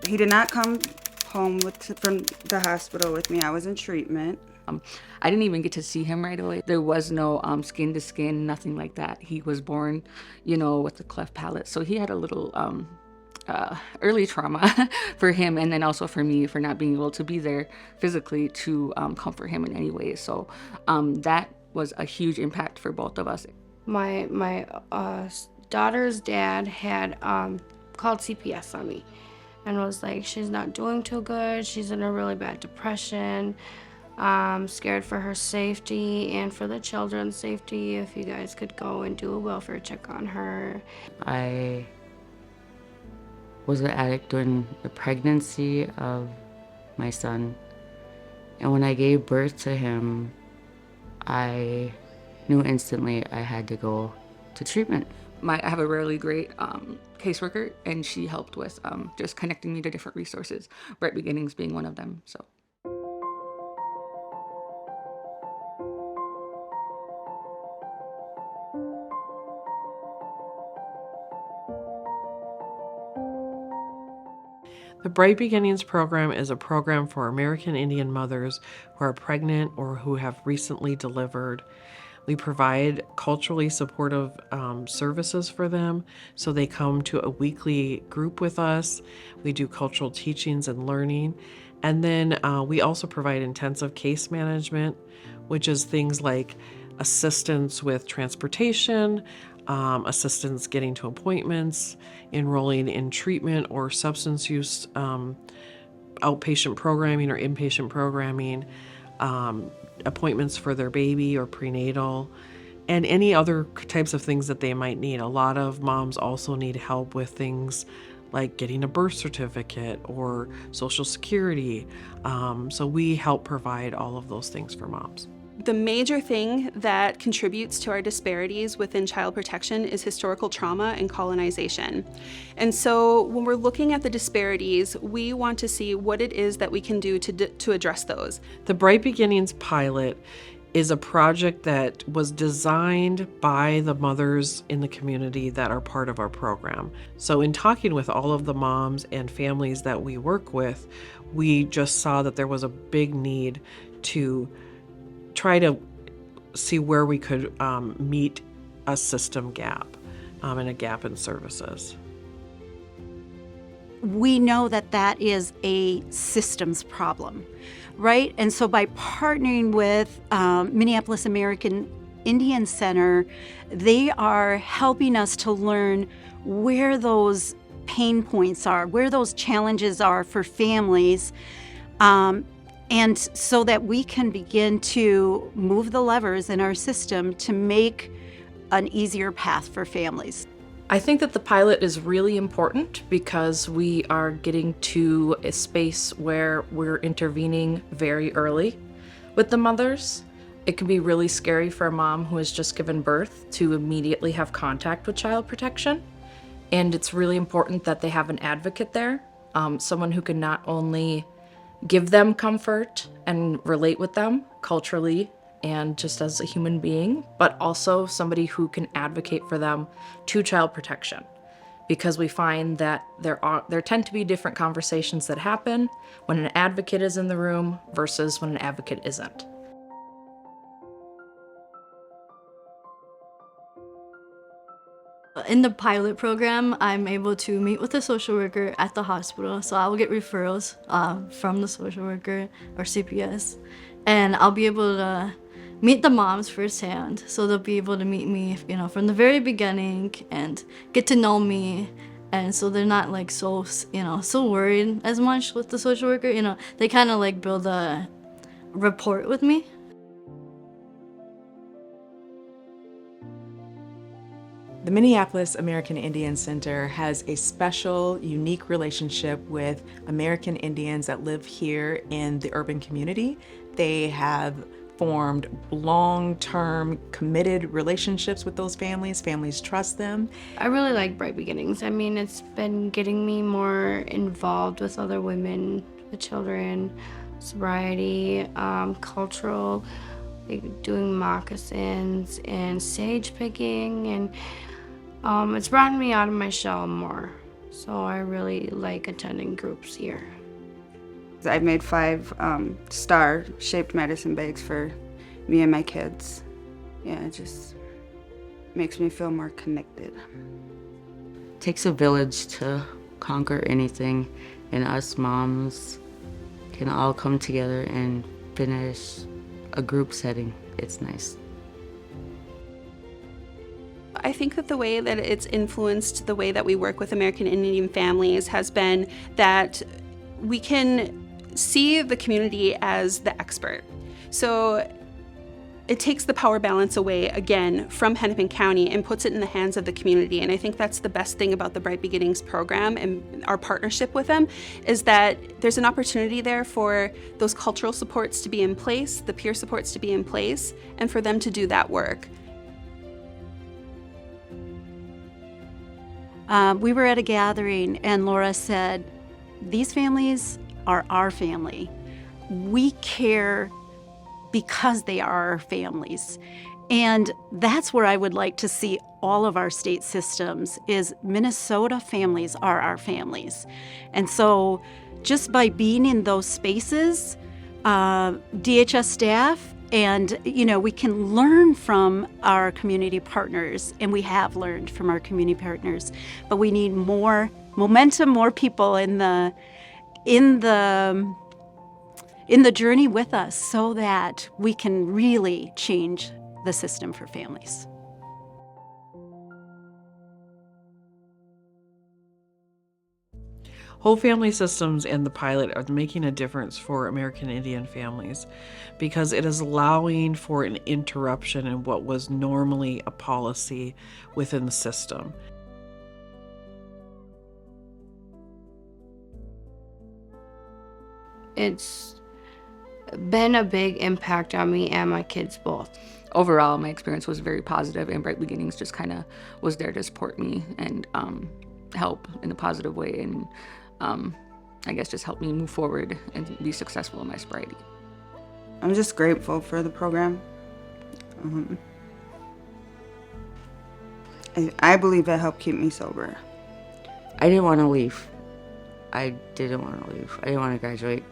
He did not come home from the hospital with me. I was in treatment. I didn't even get to see him right away. There was no skin to skin, nothing like that. He was born, with a cleft palate. So he had a little early trauma for him, and then also for me for not being able to be there physically to comfort him in any way. So that was a huge impact for both of us. My daughter's dad had called CPS on me and was like, she's not doing too good. She's in a really bad depression. Scared for her safety and for the children's safety. If you guys could go and do a welfare check on her. I was an addict during the pregnancy of my son. And when I gave birth to him, I knew instantly I had to go to treatment. I have a really great caseworker, and she helped with just connecting me to different resources, Bright Beginnings being one of them. So. The Bright Beginnings program is a program for American Indian mothers who are pregnant or who have recently delivered. We provide culturally supportive services for them, so they come to a weekly group with us. We do cultural teachings and learning. And then we also provide intensive case management, which is things like assistance with transportation, assistance getting to appointments, enrolling in treatment or substance use, outpatient programming or inpatient programming, appointments for their baby or prenatal, and any other types of things that they might need. A lot of moms also need help with things like getting a birth certificate or Social Security. So we help provide all of those things for moms. The major thing that contributes to our disparities within child protection is historical trauma and colonization. And so when we're looking at the disparities, we want to see what it is that we can do to address those. The Bright Beginnings pilot is a project that was designed by the mothers in the community that are part of our program. So in talking with all of the moms and families that we work with, we just saw that there was a big need to try to see where we could meet a system gap and a gap in services. We know that that is a systems problem, right? And so by partnering with Minneapolis American Indian Center, they are helping us to learn where those pain points are, where those challenges are for families, and so that we can begin to move the levers in our system to make an easier path for families. I think that the pilot is really important because we are getting to a space where we're intervening very early with the mothers. It can be really scary for a mom who has just given birth to immediately have contact with child protection. And it's really important that they have an advocate there, someone who can not only give them comfort and relate with them culturally and just as a human being, but also somebody who can advocate for them to child protection. Because we find that there tend to be different conversations that happen when an advocate is in the room versus when an advocate isn't. In the pilot program, I'm able to meet with a social worker at the hospital, so I will get referrals from the social worker or CPS, and I'll be able to meet the moms firsthand, so they'll be able to meet me, from the very beginning and get to know me, and so they're not like so worried as much with the social worker. They kind of like build a rapport with me. The Minneapolis American Indian Center has a special, unique relationship with American Indians that live here in the urban community. They have formed long-term, committed relationships with those families. Families trust them. I really like Bright Beginnings. I mean, it's been getting me more involved with other women, with children, sobriety, cultural, like doing moccasins and sage picking, and it's brought me out of my shell more. So I really like attending groups here. I've made 5 star-shaped medicine bags for me and my kids. Yeah, it just makes me feel more connected. It takes a village to conquer anything, and us moms can all come together and finish a group setting. It's nice. I think that the way that it's influenced the way that we work with American Indian families has been that we can see the community as the expert. So it takes the power balance away again from Hennepin County and puts it in the hands of the community. And I think that's the best thing about the Bright Beginnings program and our partnership with them, is that there's an opportunity there for those cultural supports to be in place, the peer supports to be in place, and for them to do that work. We were at a gathering and Laura said, these families are our family. We care because they are our families. And that's where I would like to see all of our state systems is Minnesota families are our families. And so just by being in those spaces, DHS staff and, we can learn from our community partners, and we have learned from our community partners, but we need more momentum, more people in the journey with us so that we can really change the system for families. Whole family systems and the pilot are making a difference for American Indian families because it is allowing for an interruption in what was normally a policy within the system. It's been a big impact on me and my kids both. Overall, my experience was very positive, and Bright Beginnings just kind of was there to support me and help in a positive way, and I guess just help me move forward and be successful in my sobriety. I'm just grateful for the program. I believe it helped keep me sober. I didn't want to leave. I didn't want to leave. I didn't want to graduate.